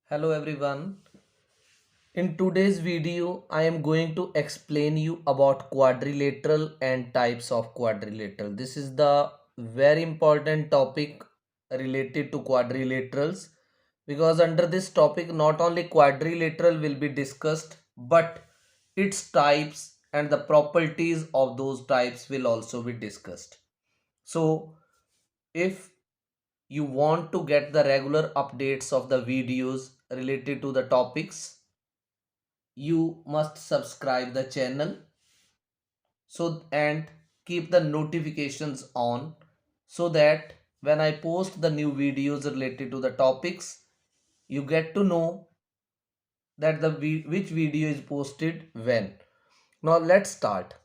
Hello everyone. In today's video, I am going to explain you about quadrilateral and types of quadrilateral. This is the very important topic related to quadrilaterals because under this topic not only quadrilateral will be discussed but its types and the properties of those types will also be discussed. So if you want to get the regular updates of the videos related to the topics, you must subscribe the channel and keep the notifications on so that when I post the new videos related to the topics, you get to know that which video is posted when. Now let's start.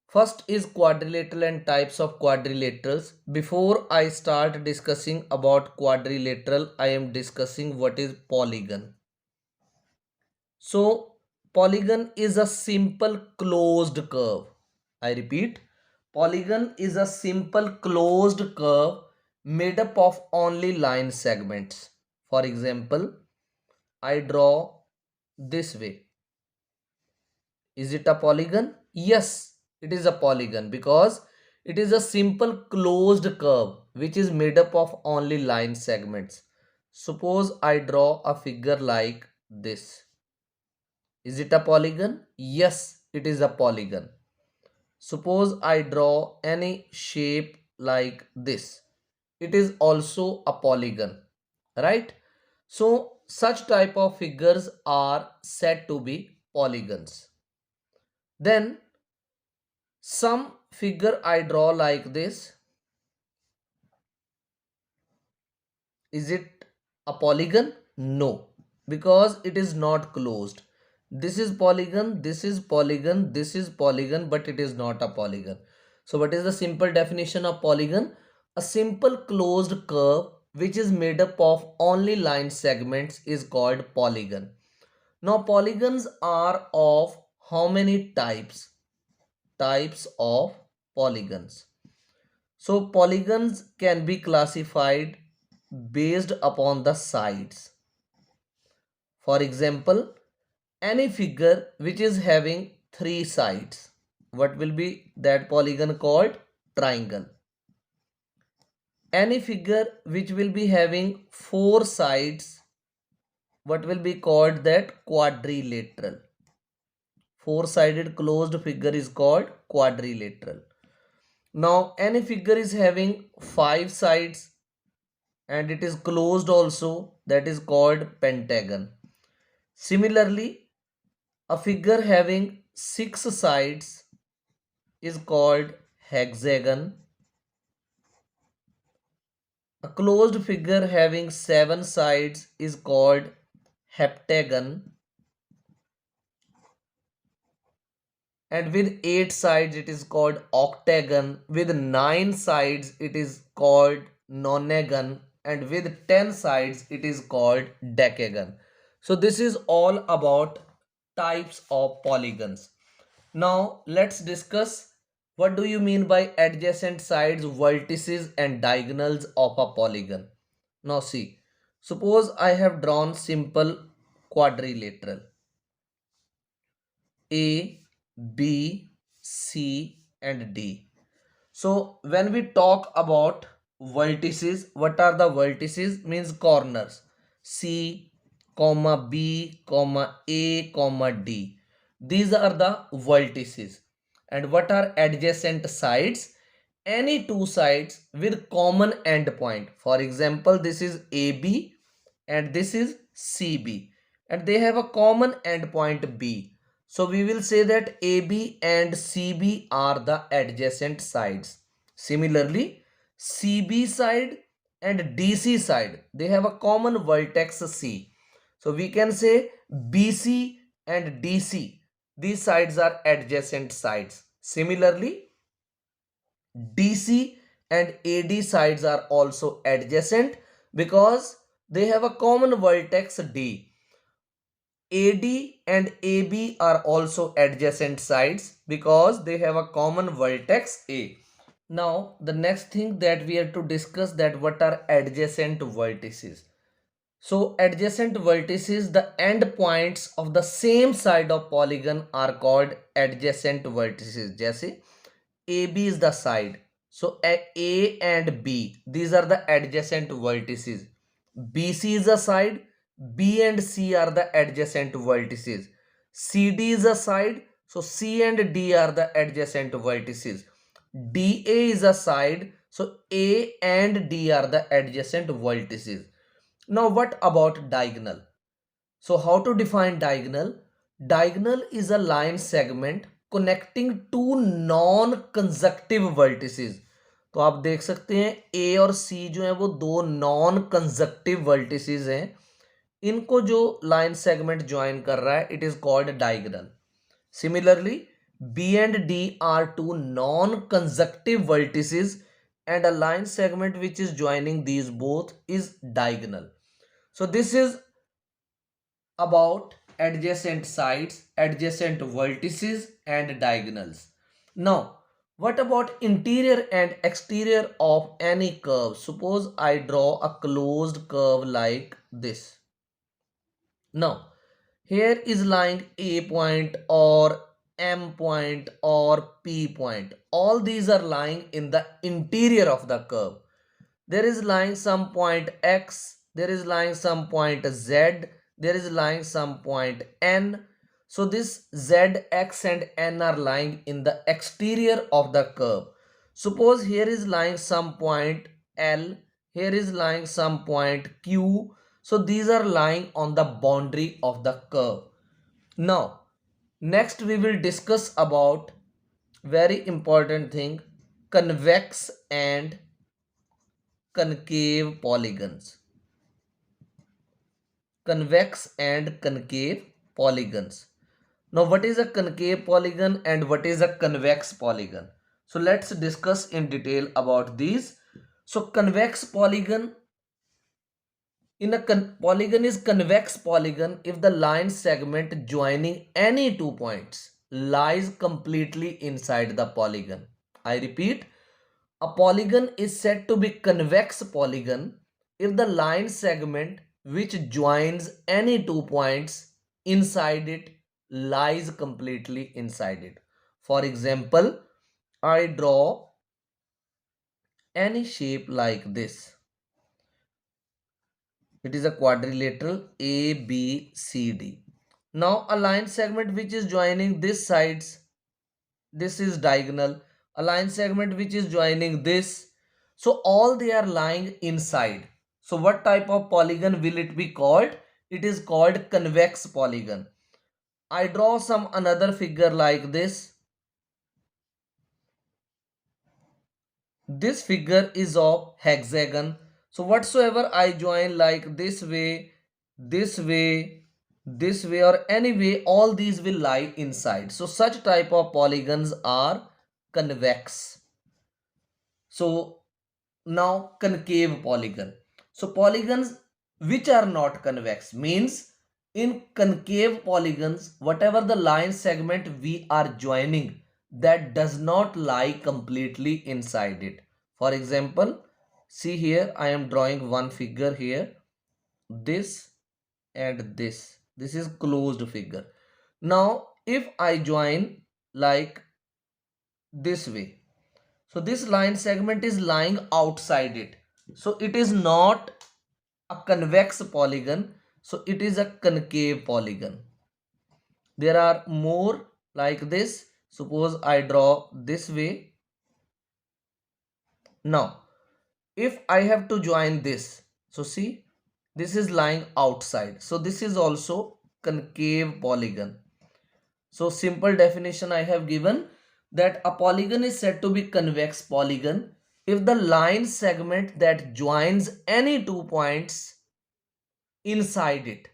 First is quadrilateral and types of quadrilaterals. Before I start discussing about quadrilateral, I am discussing what is polygon. So polygon is a simple closed curve. I repeat, polygon is a simple closed curve made up of only line segments. For example, I draw this way. Is it a polygon? Yes, it is a polygon because it is a simple closed curve which is made up of only line segments. Suppose I draw a figure like this. Is it a polygon? Yes, it is a polygon. Suppose I draw any shape like this. It is also a polygon, right? So such type of figures are said to be polygons. Then some figure I draw like this. Is it a polygon? No, because it is not closed. This is polygon, this is polygon, this is polygon, but it is not a polygon. So what is the simple definition of polygon? A simple closed curve which is made up of only line segments is called polygon. Now polygons are of how many types? Types of polygons. So polygons can be classified based upon the sides. For example, any figure which is having three sides, what will be that polygon called? Triangle. Any figure which will be having four sides, what will be called? That quadrilateral. Four-sided closed figure is called quadrilateral. Now any figure is having five sides and it is closed also, that is called pentagon. Similarly, a figure having six sides is called hexagon. A closed figure having seven sides is called heptagon. And with eight sides it is called octagon. With nine sides it is called nonagon. And with 10 sides it is called decagon. So this is all about types of polygons. Now let's discuss what do you mean by adjacent sides, vertices and diagonals of a polygon. Now see, suppose I have drawn simple quadrilateral A, B, C and D. So when we talk about vertices, what are the vertices? Means corners. C, comma B, comma A, comma D. These are the vertices. And what are adjacent sides? Any two sides with common endpoint. For example, this is AB and this is CB. And they have a common endpoint B. So we will say that AB and CB are the adjacent sides. Similarly, CB side and DC side, they have a common vertex C. So we can say BC and DC, these sides are adjacent sides. Similarly, DC and AD sides are also adjacent because they have a common vertex D. AD and AB are also adjacent sides because they have a common vertex A. Now the next thing that we have to discuss, that what are adjacent vertices. So adjacent vertices, the end points of the same side of polygon are called adjacent vertices. जैसे AB is the side. So A and B, these are the adjacent vertices. BC is a side. B and C are the adjacent vertices. CD is a side. So C and D are the adjacent vertices. DA is a side. So A and D are the adjacent vertices. Now what about diagonal? So how to define diagonal? Diagonal is a line segment connecting two non-consecutive vertices. तो आप देख सकते हैं A और C जो है वो दो नॉन कंजक्टिव वर्टिसेस हैं. इनको जो लाइन सेगमेंट ज्वाइन कर रहा है it is called diagonal. Similarly B and D are two non-consecutive vertices and a line segment which is joining these both is diagonal. So this is about adjacent sides, adjacent vertices and diagonals. Now, what about interior and exterior of any curve? Suppose I draw a closed curve like this. Now, here is lying A point or M point or P point. All these are lying in the interior of the curve. There is lying some point X, there is lying some point Z, there is lying some point N. So this Z, X and N are lying in the exterior of the curve. Suppose here is lying some point L, here is lying some point Q. So these are lying on the boundary of the curve. Now, next we will discuss about very important thing, convex and concave polygons. Convex and concave polygons. Now what is a concave polygon and what is a convex polygon? So let's discuss in detail about these. So convex polygon, in a polygon is convex polygon if the line segment joining any 2 points lies completely inside the polygon. I repeat, a polygon is said to be convex polygon if the line segment which joins any 2 points inside it lies completely inside it. For example, I draw any shape like this. It is a quadrilateral ABCD. Now a line segment which is joining this sides, this is diagonal. A line segment which is joining this. So all they are lying inside. So what type of polygon will it be called? It is called convex polygon. I draw some another figure like this. This figure is of hexagon. So whatsoever I join like this way, this way, this way or any way, all these will lie inside. So such type of polygons are convex. So now concave polygon. So polygons which are not convex means in concave polygons, whatever the line segment we are joining, that does not lie completely inside it. For example, see here I am drawing one figure here, this and this. This is closed figure. Now if I join like this way, so this line segment is lying outside it. So it is not a convex polygon. So it is a concave polygon. There are more like this. Suppose I draw this way. Now, if I have to join this, so see, this is lying outside. So this is also concave polygon. So simple definition I have given, that a polygon is said to be convex polygon if the line segment that joins any 2 points inside it,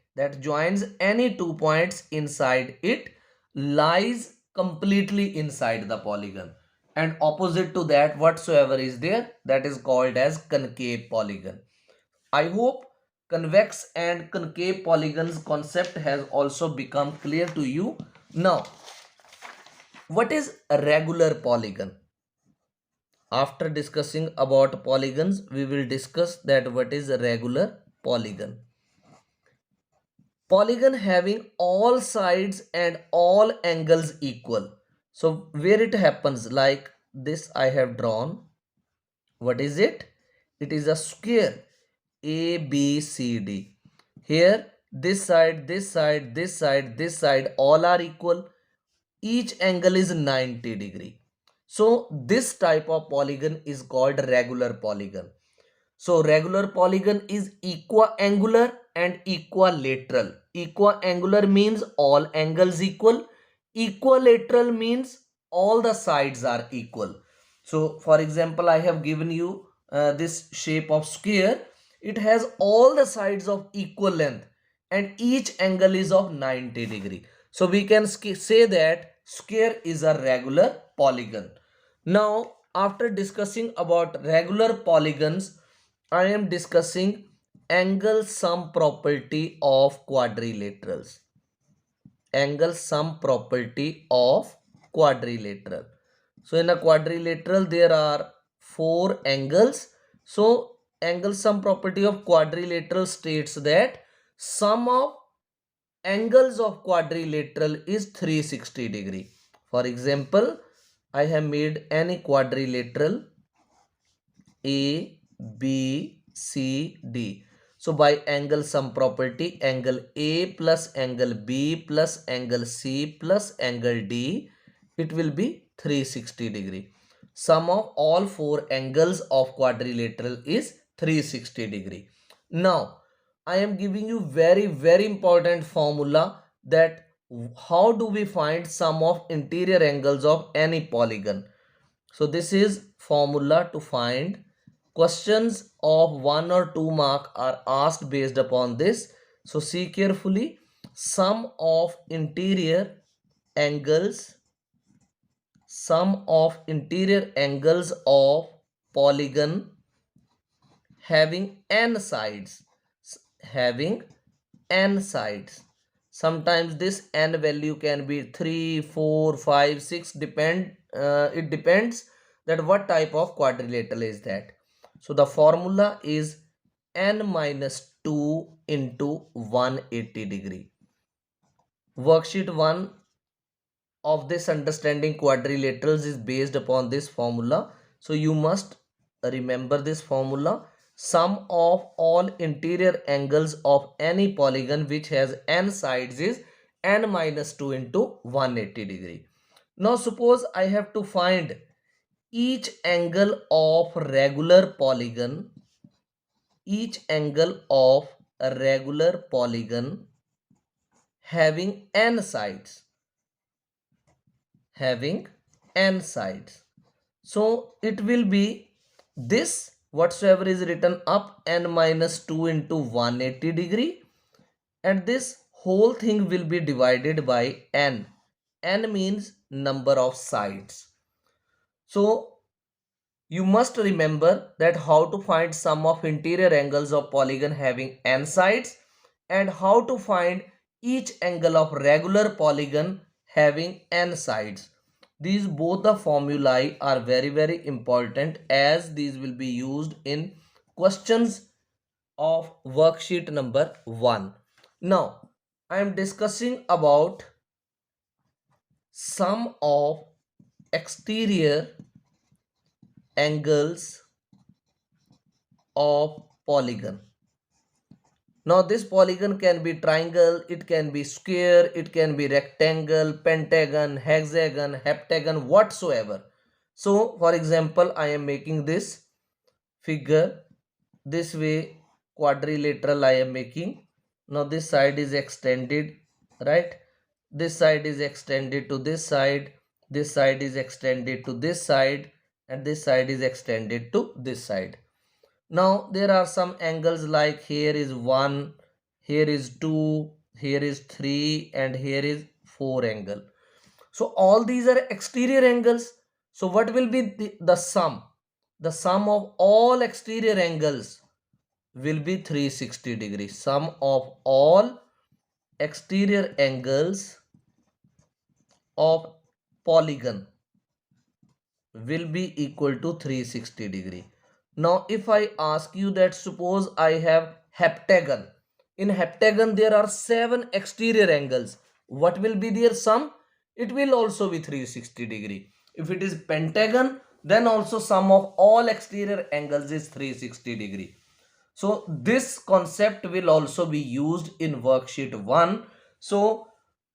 inside it lies completely inside the polygon, and opposite to that whatsoever is there, that is called as concave polygon. I hope convex and concave polygons concept has also become clear to you. Now, what is a regular polygon? After discussing about polygons, we will discuss that what is a regular polygon. Polygon having all sides and all angles equal. So where it happens, like this I have drawn. What is it? It is a square A, B, C, D. Here this side, this side, this side, this side all are equal. Each angle is 90 degree. So this type of polygon is called regular polygon. So regular polygon is equiangular and equilateral. Equiangular means all angles equal. Equilateral means all the sides are equal. So for example, I have given you this shape of square. It has all the sides of equal length and each angle is of 90 degree. So we can say that square is a regular polygon. Now after discussing about regular polygons, I am discussing angle sum property of quadrilaterals. Angle sum property of quadrilateral. So in a quadrilateral there are four angles. So angle sum property of quadrilateral states that sum of angles of quadrilateral is 360 degree. For example, I have made any quadrilateral A, B, C, D. So by angle sum property, angle A plus angle B plus angle C plus angle D, it will be 360 degree. Sum of all four angles of quadrilateral is 360 degree. Now, I am giving you very important formula that how do we find sum of interior angles of any polygon. So this is formula to find. Questions of 1 or 2 mark are asked based upon this. So see carefully. Sum of interior angles, sum of interior angles of polygon having n sides, having n sides. Sometimes this n value can be 3, 4, 5, 6, it depends that what type of quadrilateral is that. So the formula is n minus 2 into 180 degree. Worksheet 1 of this understanding quadrilaterals is based upon this formula. So you must remember this formula. Sum of all interior angles of any polygon which has n sides is n minus 2 into 180 degree. Now suppose I have to find each angle of regular polygon, each angle of a regular polygon having n sides, having n sides. So it will be this whatsoever is written up n minus 2 into 180 degree, and this whole thing will be divided by n. N means number of sides. So you must remember that how to find sum of interior angles of polygon having n sides and how to find each angle of regular polygon having n sides. These both the formulae are very important as these will be used in questions of worksheet number 1. Now, I am discussing about sum of exterior angles of polygon. Now this polygon can be triangle, it can be square, it can be rectangle, pentagon, hexagon, heptagon, whatsoever. So for example, I am making this figure this way, quadrilateral I am making. Now this side is extended, right? This side is extended to this side is extended to this side, and this side is extended to this side. Now there are some angles like here is 1, here is 2, here is 3, and here is 4 angle. So all these are exterior angles. So what will be the sum? The sum of all exterior angles will be 360 degrees. Sum of all exterior angles of polygon will be equal to 360 degree. Now if I ask you that suppose I have heptagon, In heptagon there are 7 exterior angles. What will be their sum? It will also be 360-degree. If it is pentagon, then also sum of all exterior angles is 360-degree. So this concept will also be used in worksheet 1. So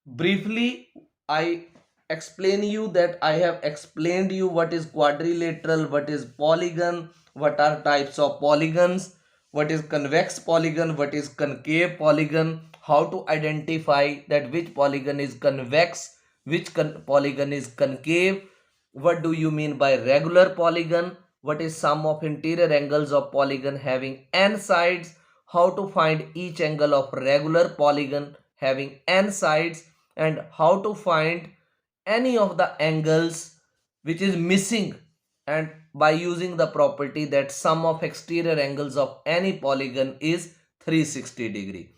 briefly I explain you that I have explained you what is quadrilateral, what is polygon, what are types of polygons, what is convex polygon, what is concave polygon, how to identify that which polygon is convex, which polygon is concave, what do you mean by regular polygon, what is sum of interior angles of polygon having n sides, how to find each angle of regular polygon having n sides, and how to find any of the angles which is missing, and by using the property that sum of exterior angles of any polygon is 360-degree.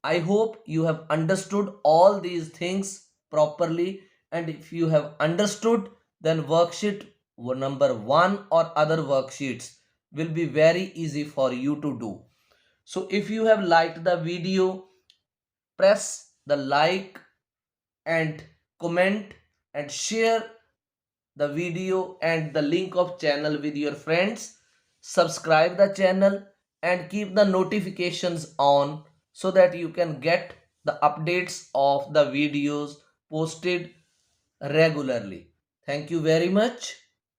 I hope you have understood all these things properly, and if you have understood, then worksheet number 1 or other worksheets will be very easy for you to do. So if you have liked the video, press the like and comment and share the video and the link of channel with your friends. Subscribe the channel and keep the notifications on so that you can get the updates of the videos posted regularly. Thank you very much.